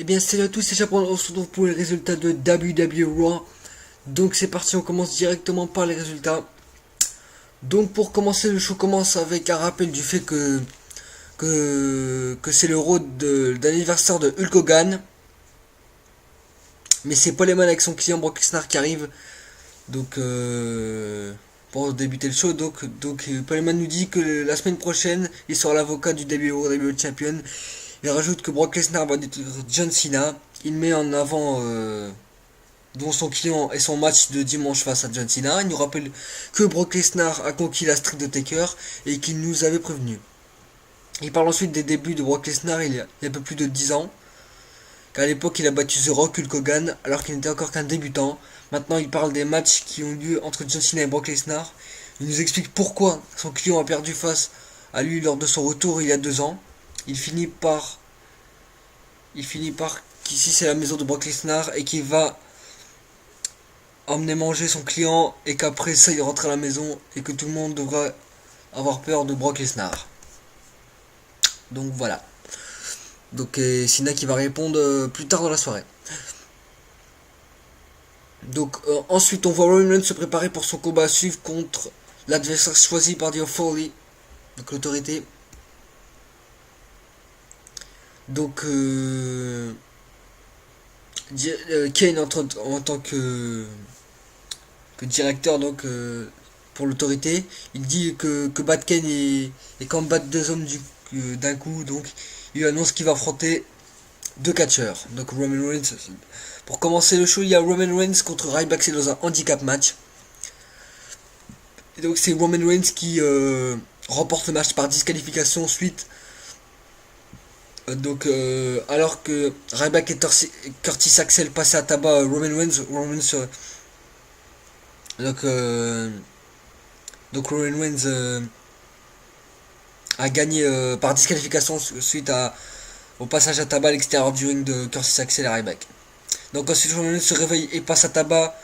Eh bien salut à tous, c'est Chaperon, on se retrouve pour les résultats de WWE Raw. Donc c'est parti, on commence directement par les résultats. Donc pour commencer, le show commence avec un rappel du fait que c'est le Raw d'anniversaire de Hulk Hogan. Mais c'est Paul Heyman avec son client Brock Lesnar qui arrive. Donc pour débuter le show, Paul Heyman nous dit que la semaine prochaine, il sera l'avocat du WWE Champion. Il rajoute que Brock Lesnar va détruire John Cena. Il met en avant dont son client et son match de dimanche face à John Cena. Il nous rappelle que Brock Lesnar a conquis la streak de Taker et qu'il nous avait prévenu. Il parle ensuite des débuts de Brock Lesnar il y a un peu plus de 10 ans. Qu'à l'époque il a battu The Rock, Hulk Hogan alors qu'il n'était encore qu'un débutant. Maintenant il parle des matchs qui ont lieu entre John Cena et Brock Lesnar. Il nous explique pourquoi son client a perdu face à lui lors de son retour il y a 2 ans. Il finit par qu'ici c'est la maison de Brock Lesnar et qu'il va emmener manger son client et qu'après ça il rentre à la maison et que tout le monde devra avoir peur de Brock Lesnar. Donc voilà. Donc Cena qui va répondre plus tard dans la soirée. Donc ensuite on voit Roman Reigns se préparer pour son combat à suivre contre l'adversaire choisi par The Foley, donc l'autorité. Donc Kane en tant que directeur pour l'autorité, il dit que battre Kane est comme battre deux hommes d'un coup, donc il annonce qu'il va affronter deux catcheurs. Donc Roman Reigns. Pour commencer le show, il y a Roman Reigns contre Ryback, c'est dans un handicap match. Et donc c'est Roman Reigns qui remporte le match par disqualification suite. Alors que Ryback et Curtis Axel passaient à tabac Roman Reigns, donc Roman Reigns a gagné par disqualification suite au passage à tabac à l'extérieur du ring de Curtis Axel et Ryback. Donc ensuite Roman Reigns se réveille et passe à tabac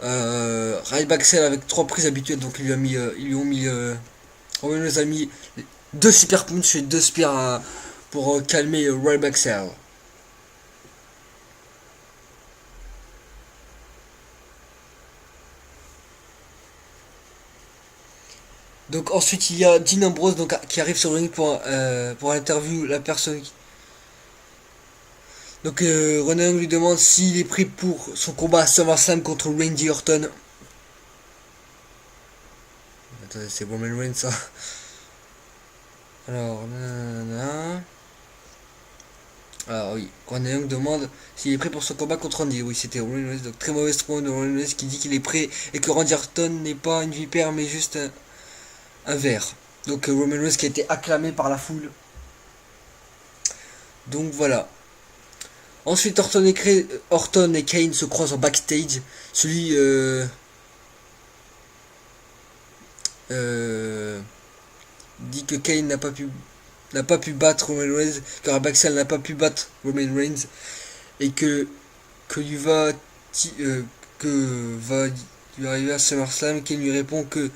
Ryback Axel avec 3 prises habituelles. Donc Roman Reigns a mis 2 super punch et 2 spears pour calmer Ryback Axel. Donc ensuite il y a Dean Ambrose qui arrive sur le ring pour l'interview la personne. Donc Ronan lui demande s'il est prêt pour son combat à SummerSlam contre Randy Orton. Attendez, c'est Roman Reigns ça. Alors oui, Ronan Young demande s'il est prêt pour son combat contre Randy. Oui, c'était Roman Reigns. Donc très mauvaise promo de Roman Reigns qui dit qu'il est prêt et que Randy Orton n'est pas une vipère mais juste un verre. Donc Roman Reigns qui a été acclamé par la foule. Donc voilà. Ensuite Orton et Kane se croisent en backstage. Celui dit que Kane n'a pas pu battre Roman Reigns, que Ryback Axel n'a pas pu battre Roman Reigns et que va lui arriver à SummerSlam. Kane lui répond que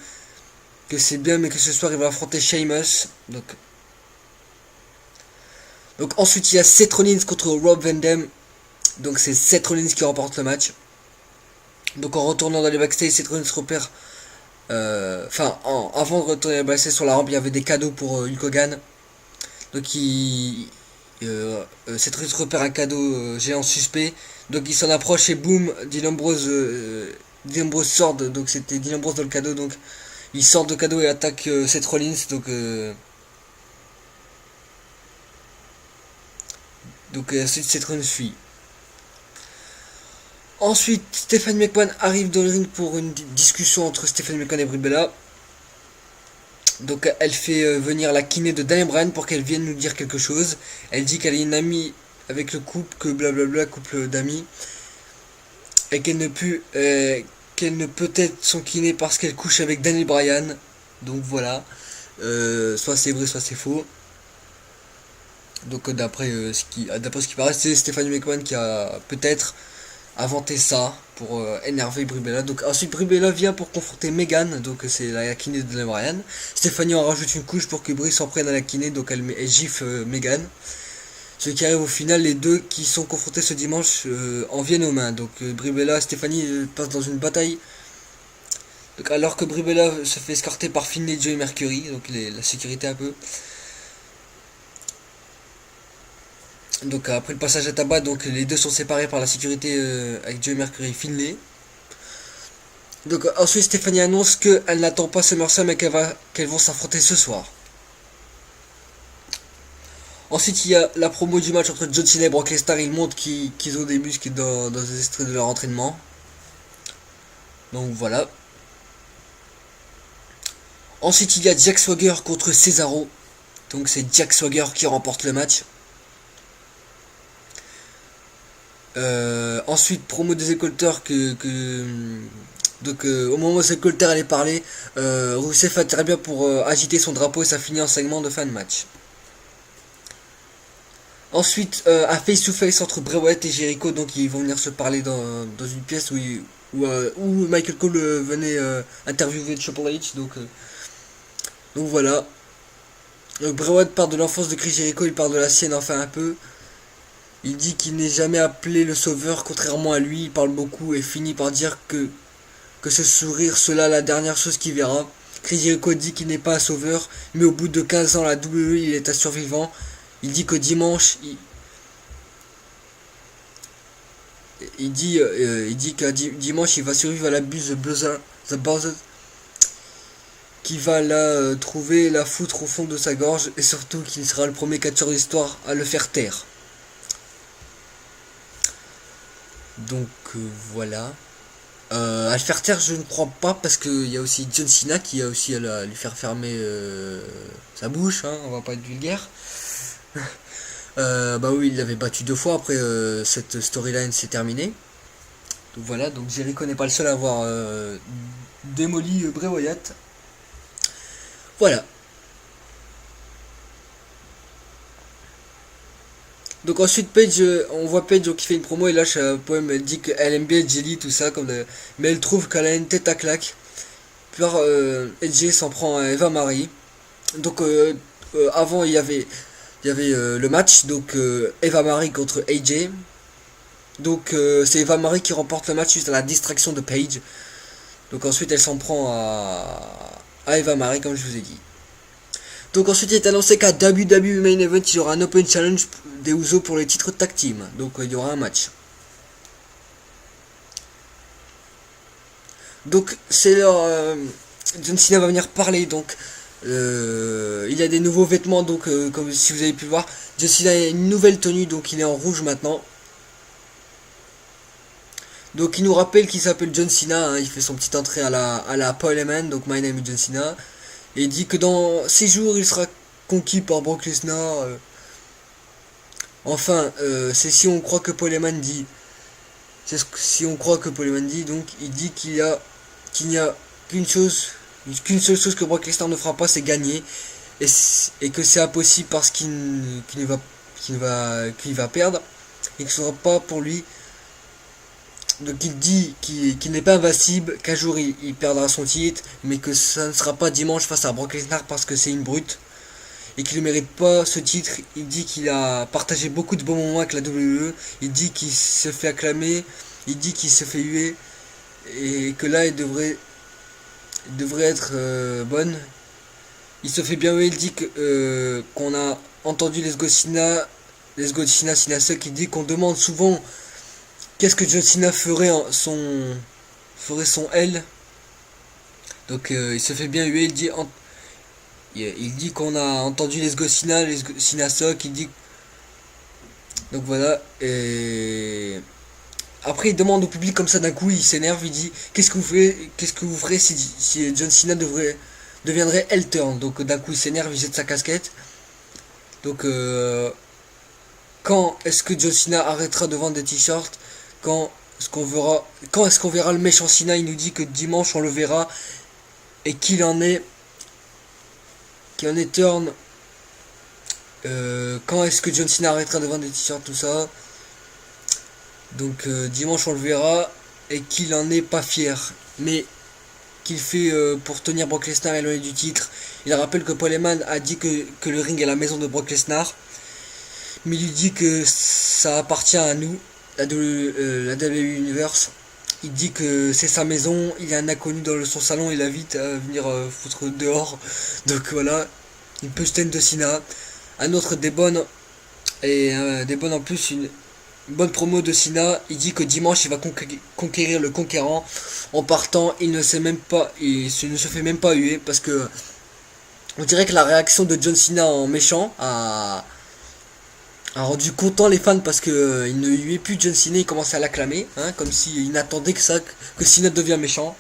c'est bien mais que ce soir il va affronter Sheamus. Donc ensuite il y a Seth Rollins contre Rob Van Dam. Donc c'est Seth Rollins qui remporte le match. Donc en retournant dans les backstage, Seth Rollins repère avant de retourner dans les backstage sur la rampe, il y avait des cadeaux pour Hulk Hogan. Donc Seth Rollins repère un cadeau géant suspect. Donc il s'en approche et boum, Dean Ambrose sort donc c'était Dean Ambrose dans le cadeau. Donc il sort de cadeau et attaque Seth Rollins. Donc ensuite Seth Rollins fuit. Ensuite Stephanie McMahon arrive dans le ring pour une discussion entre Stephanie McMahon et Brie Bella. Donc elle fait venir la kiné de Daniel Bryan pour qu'elle vienne nous dire quelque chose. Elle dit qu'elle est une amie avec le couple, que blablabla, couple d'amis. Et qu'elle ne peut être son kiné parce qu'elle couche avec Daniel Bryan. Donc voilà. Soit c'est vrai, soit c'est faux. Donc d'après ce qui paraît, c'est Stephanie McMahon qui a peut-être inventé ça pour énerver Brie Bella. Donc ensuite Brie Bella vient pour confronter Megan, donc c'est la kiné de Brian. Stéphanie en rajoute une couche pour que Brie s'en prenne à la kiné, donc elle gifle Megan. Ce qui arrive au final, les deux qui sont confrontés ce dimanche en viennent aux mains. Donc Brie Bella et Stéphanie passent dans une bataille. Donc, alors que Brie Bella se fait escorter par Finlay, Joey Mercury, donc la sécurité un peu. Donc après le passage à tabac, donc les deux sont séparés par la sécurité avec Joey Mercury et Finlay. Donc ensuite Stéphanie annonce qu'elle n'attend pas SummerSlam et qu'elles vont s'affronter ce soir. Ensuite il y a la promo du match entre John Cena et Brock Lesnar. Ils montrent qu'ils ont des muscles dans des extraits de leur entraînement. Donc voilà. Ensuite il y a Jack Swagger contre Cesaro. Donc c'est Jack Swagger qui remporte le match. Ensuite promo des écolteurs donc au moment où The Colter allait parler, Rousseff a très bien pour agiter son drapeau et ça finit en segment de fin de match. Ensuite, un face-to-face entre Bray Wyatt et Jericho, donc ils vont venir se parler dans une pièce où Michael Cole venait interviewer Triple H, donc voilà. Donc Bray Wyatt part de l'enfance de Chris Jericho, il parle de la sienne enfin un peu. Il dit qu'il n'est jamais appelé le sauveur, contrairement à lui, il parle beaucoup et finit par dire que ce sourire, cela la dernière chose qu'il verra. Chris Jericho dit qu'il n'est pas un sauveur, mais au bout de 15 ans, la WWE, il est un survivant. Il dit que dimanche, il dit qu'à dimanche, il va survivre à l'abus de The Buzzard, qui va la trouver, la foutre au fond de sa gorge, et surtout qu'il sera le premier catcheur d'histoire à le faire taire. Donc voilà. À le faire taire, je ne crois pas, parce qu'il y a aussi John Cena qui a aussi à lui faire fermer sa bouche, hein, on va pas être vulgaire. Bah oui, il l'avait battu 2 fois, après cette storyline s'est terminée. Donc voilà, donc Jericho n'est pas le seul à avoir démoli Bray Wyatt. Voilà. Donc ensuite Paige, on voit Paige qui fait une promo et lâche un poème, elle dit qu'elle aime bien Jelly, tout ça, mais elle trouve qu'elle a une tête à claque. Puis AJ s'en prend à Eva Marie. Donc avant il y avait le match, donc Eva Marie contre AJ. Donc c'est Eva Marie qui remporte le match juste à la distraction de Paige. Donc ensuite elle s'en prend à Eva Marie comme je vous ai dit. Donc ensuite il est annoncé qu'à WWE Main Event il y aura un Open Challenge des Usos pour les titres tag team. Donc il y aura un match. Donc c'est leur John Cena va venir parler. Donc il y a des nouveaux vêtements. Donc comme si vous avez pu le voir, John Cena a une nouvelle tenue. Donc il est en rouge maintenant. Donc il nous rappelle qu'il s'appelle John Cena, hein, il fait son petite entrée à la Paul Heyman, donc My Name is John Cena. Et il dit que dans 6 jours il sera conquis par Brock Lesnar. Enfin, c'est si on croit que Paul Heyman dit. Si on croit que Paul Heyman dit, donc il dit qu'il n'y a qu'une seule chose que Brock Lesnar ne fera pas, c'est gagner. Et que c'est impossible parce qu'il va perdre. Et que ce ne sera pas pour lui. Donc il dit qu'il n'est pas invincible, qu'un jour il perdra son titre, mais que ça ne sera pas dimanche face à Brock Lesnar parce que c'est une brute et qu'il ne mérite pas ce titre. Il dit qu'il a partagé beaucoup de bons moments avec la WWE, il dit qu'il se fait acclamer, il dit qu'il se fait huer et que là il devrait être bonne. Il se fait bien huer, il dit qu'on a entendu les Sina qui dit qu'on demande souvent qu'est-ce que John Cena ferait son L. Donc il se fait bien huer, il dit qu'on a entendu les Sina Sock, il dit. Donc voilà, et après il demande au public comme ça d'un coup, il s'énerve, il dit qu'est-ce que vous ferez si John Cena deviendrait L-turn. Donc d'un coup il s'énerve, il jette sa casquette. Donc quand est-ce que John Cena arrêtera de vendre des t-shirts? Quand est-ce qu'on verra le méchant Cena? Il nous dit que dimanche on le verra et qu'il en est turn. Quand est-ce que John Cena arrêtera de vendre des t-shirts, tout ça? Donc dimanche on le verra et qu'il en est pas fier, mais qu'il fait pour tenir Brock Lesnar éloigné du titre. Il rappelle que Paul Heyman a dit que le ring est la maison de Brock Lesnar. mais il lui dit que ça appartient à nous, la WWE Universe. Il dit que c'est sa maison, il y a un inconnu dans son salon, il invite à venir foutre dehors. Donc voilà, une punchline de Cena. Un autre des bonnes, et des bonnes en plus, une bonne promo de Cena. Il dit que dimanche il va conquérir le conquérant. En partant, il ne se fait même pas huer parce que on dirait que la réaction de John Cena en méchant a rendu content les fans parce que il ne huait plus John Cena, il commençait à l'acclamer, hein, comme s'il n'attendait que Cena devienne méchant.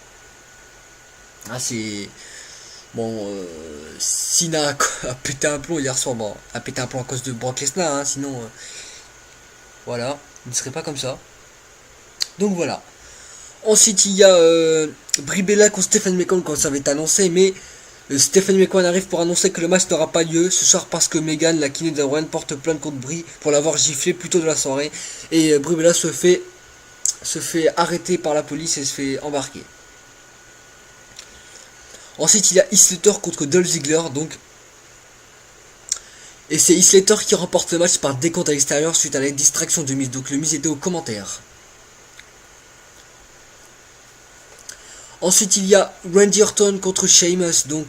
Ah c'est bon, Cena a pété un plomb hier soir, bon, a pété un plomb à cause de Brock Lesnar, hein, sinon voilà, il ne serait pas comme ça. Donc voilà. Ensuite il y a Brie Bella contre Stephanie McMahon quand ça avait été annoncé, mais Stephanie McMahon arrive pour annoncer que le match n'aura pas lieu ce soir parce que Megan, la kiné de Rowan, porte plainte contre Brie pour l'avoir giflé plus tôt de la soirée. Et Brie Bella se fait arrêter par la police et se fait embarquer. Ensuite, il y a Heath Slater contre Dolph Ziggler. Donc, et c'est Heath Slater qui remporte le match par décompte à l'extérieur suite à la distraction de Miz. Donc le Miz était aux commentaires. Ensuite, il y a Randy Orton contre Sheamus. Donc,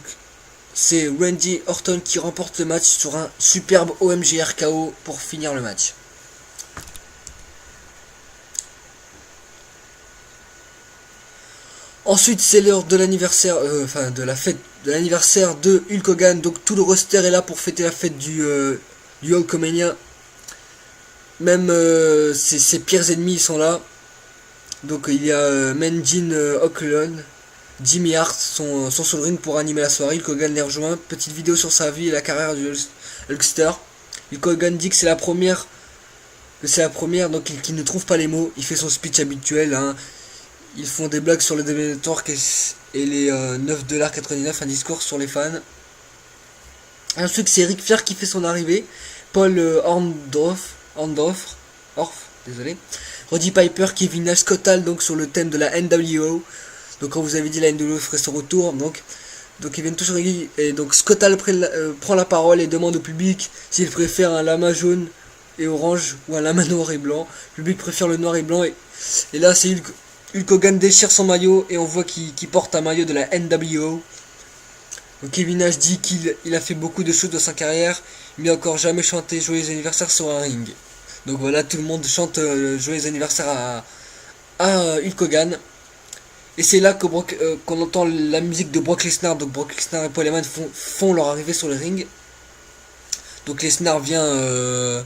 c'est Randy Orton qui remporte le match sur un superbe OMG RKO pour finir le match. Ensuite, c'est l'heure de l'anniversaire, de la fête de l'anniversaire de Hulk Hogan. Donc, tout le roster est là pour fêter la fête du Hulkamania. Même ses pires ennemis sont là. Donc il y a Menjin Okerlund, Jimmy Hart sont sur le ring pour animer la soirée. Hulk Hogan les rejoint. Petite vidéo sur sa vie et la carrière du Hulkster. Hulk Hogan dit que c'est la première, donc qu'il ne trouve pas les mots. Il fait son speech habituel. Hein. Ils font des blagues sur le WWE Network et les 9,99$, un discours sur les fans. Ensuite c'est Ric Flair qui fait son arrivée. Paul Orndorff, désolé. Roddy Piper, Kevin Nash, Scott Hall, donc sur le thème de la NWO. Donc quand vous avez dit la NWO ferait son retour, donc ils viennent tous sur et donc Scott Hall prend la parole et demande au public s'il préfère un lama jaune et orange ou un lama noir et blanc. Le public préfère le noir et blanc et là c'est Hulk Hogan déchire son maillot et on voit qu'il porte un maillot de la NWO. Donc Kevin Nash dit qu'il a fait beaucoup de choses de sa carrière, mais encore jamais chanté joyeux anniversaire sur un ring. Donc voilà, tout le monde chante joyeux anniversaire à Hulk Hogan. Et c'est là que qu'on entend la musique de Brock Lesnar. Donc Brock Lesnar et Paul Heyman font leur arrivée sur le ring. Donc Lesnar vient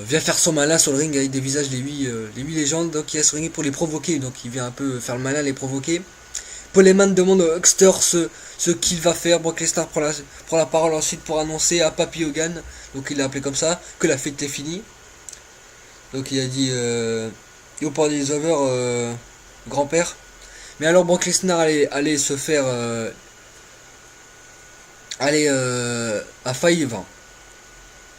faire son malin sur le ring avec des visages des 8 légendes. Donc il y a ce ring pour les provoquer. Donc il vient un peu faire le malin, les provoquer. Paul Heyman demande au Huckster ce qu'il va faire. Brock Lesnar prend la parole ensuite pour annoncer à Papy Hogan, donc il l'a appelé comme ça, que la fête est finie. Donc il a dit Yo party is over, grand-père. Mais alors Brock Lesnar allait se faire a failli, enfin,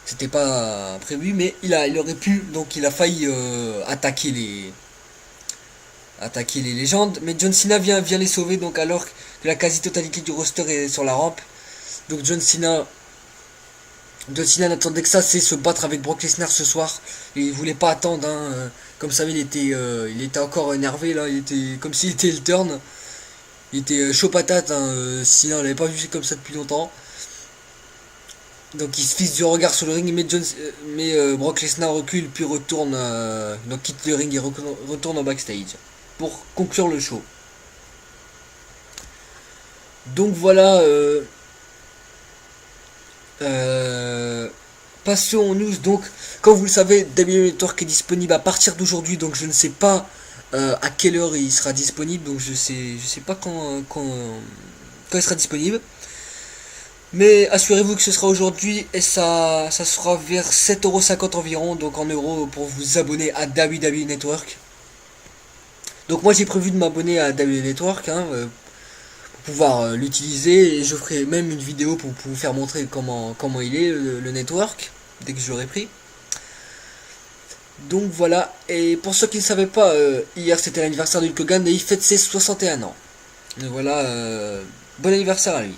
c'était pas prévu, mais il aurait pu, donc il a failli attaquer les légendes, mais John Cena vient les sauver, donc alors que la quasi-totalité du roster est sur la rampe. Donc John Cena n'attendait que ça, c'est se battre avec Brock Lesnar ce soir. Et il voulait pas attendre, hein. Comme ça il était encore énervé là, il était comme s'il était le turn. Il était chaud patate, hein. Cena on l'avait pas vu comme ça depuis longtemps. Donc il se fixe du regard sur le ring, mais Brock Lesnar recule puis retourne, donc quitte le ring et retourne en backstage pour conclure le show. Donc voilà, passons aux news. Donc comme vous le savez, WWE Network est disponible à partir d'aujourd'hui, donc je ne sais pas à quelle heure il sera disponible, donc je sais pas quand il sera disponible. Mais assurez-vous que ce sera aujourd'hui et ça sera vers 7,50€ environ, donc en euros pour vous abonner à WWE Network. Donc moi j'ai prévu de m'abonner à WWE Network, hein, pour pouvoir l'utiliser, et je ferai même une vidéo pour vous faire montrer comment il est le network, dès que j'aurai pris. Donc voilà, et pour ceux qui ne savaient pas, hier c'était l'anniversaire de Hulk Hogan et il fête ses 61 ans. Donc voilà, bon anniversaire à lui.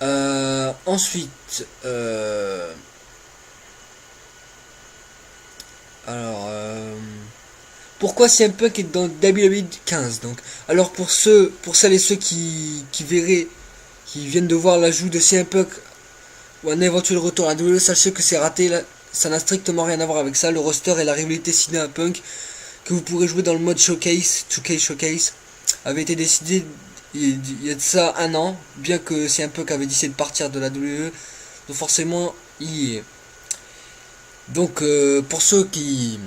Ensuite, alors, pourquoi CM Punk est dans WWE 15 donc? Alors pour celles et ceux qui verraient, qui viennent de voir l'ajout de CM Punk ou un éventuel retour à la WWE, sachez que c'est raté. Là, ça n'a strictement rien à voir avec ça. Le roster et la rivalité signée à Punk que vous pourrez jouer dans le mode Showcase, 2K Showcase, avait été décidé il y a de ça un an, bien que CM Punk avait décidé de partir de la WWE, donc forcément il y est. Donc pour ceux qui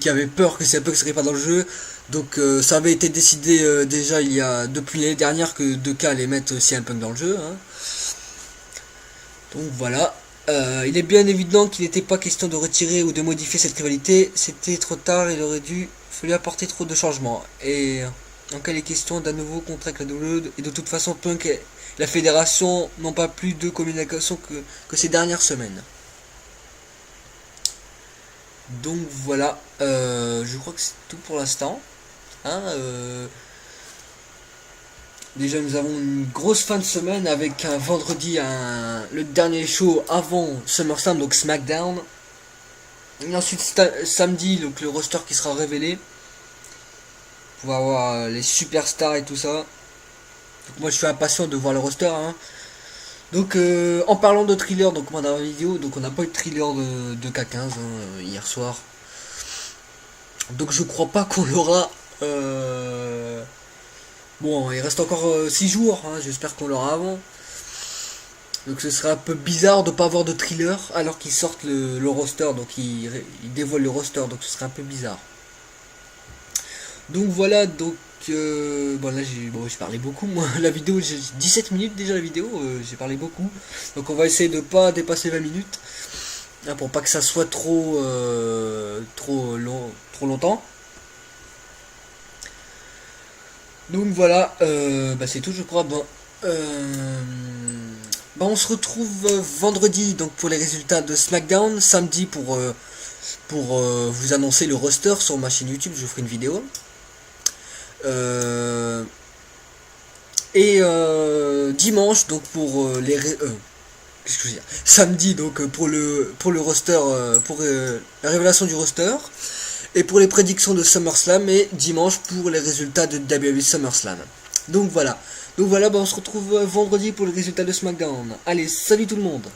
avaient peur que CM Punk serait pas dans le jeu, donc ça avait été décidé déjà depuis l'année dernière que 2K allait mettre CM Punk dans le jeu. Hein. Donc voilà. Il est bien évident qu'il n'était pas question de retirer ou de modifier cette rivalité. C'était trop tard, il aurait fallu apporter trop de changements. Et en cas il est question d'un nouveau contrat avec la WWE, et de toute façon Punk et la fédération n'ont pas plus de communication que ces dernières semaines. Donc voilà, je crois que c'est tout pour l'instant. Hein, déjà nous avons une grosse fin de semaine avec un vendredi, le dernier show avant SummerSlam, donc SmackDown. Et ensuite samedi, donc le roster qui sera révélé. Pour avoir les superstars et tout ça. Donc moi je suis impatient de voir le roster. Hein. Donc en parlant de thriller, donc moi dans la vidéo, donc on n'a pas eu de thriller de K15 hein, hier soir. Donc je crois pas qu'on l'aura. Bon, il reste encore 6 jours, hein, j'espère qu'on l'aura avant. Donc ce serait un peu bizarre de pas avoir de thriller alors qu'ils sortent le roster, donc ils dévoilent le roster, donc ce serait un peu bizarre. Donc voilà, donc bon là j'ai parlé beaucoup, moi la vidéo, j'ai 17 minutes déjà la vidéo, j'ai parlé beaucoup. Donc on va essayer de pas dépasser 20 minutes, hein, pour pas que ça soit trop longtemps. Donc voilà, c'est tout je crois. Bon, on se retrouve vendredi donc pour les résultats de SmackDown, samedi pour vous annoncer le roster sur ma chaîne YouTube, je ferai une vidéo. Dimanche donc pour qu'est-ce que je veux dire, samedi donc pour le roster, pour la révélation du roster et pour les prédictions de SummerSlam, et dimanche pour les résultats de WWE SummerSlam. Donc voilà, on se retrouve vendredi pour les résultats de SmackDown. Allez, salut tout le monde.